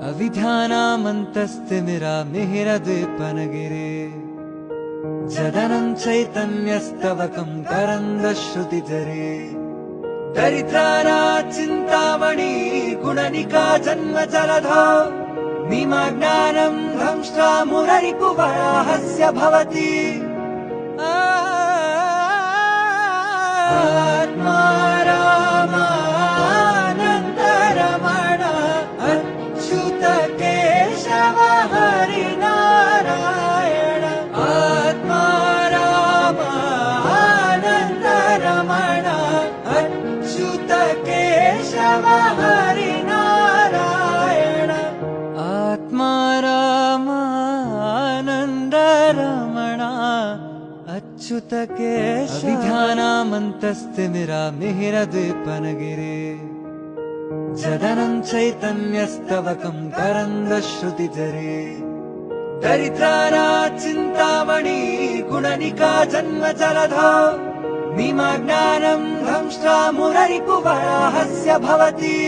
अविध्यानामन्तस्तिमिरामिहिरद्वीपनगिरे जदनं चैतन्यस्तवकं करन्दश्रुतिधरे दरिद्रानाचिन्तामणि गुणनिका जन्मजलधौ निमग्नानं दंष्ट्वा मुररिपुवराहस्य भवति आत्मा रामानन्दरमण अच्युत केशव हरिनारायण आत्मा रामानन्दरमण अच्युत केशव हरिनारायण आत्मा रामानन्दरमण अच्युत केशव अविध्यानामन्तस्तिमिरामिहिरद्वीपनगिरे जदनं चैतन्यस्तवकं करन्दश्रुतिधरे दरिद्रानाचिन्तामणि गुणनिका जन्मजलधौ निमग्नानं दंष्ट्वा मुररिपुवराहस्य भवति।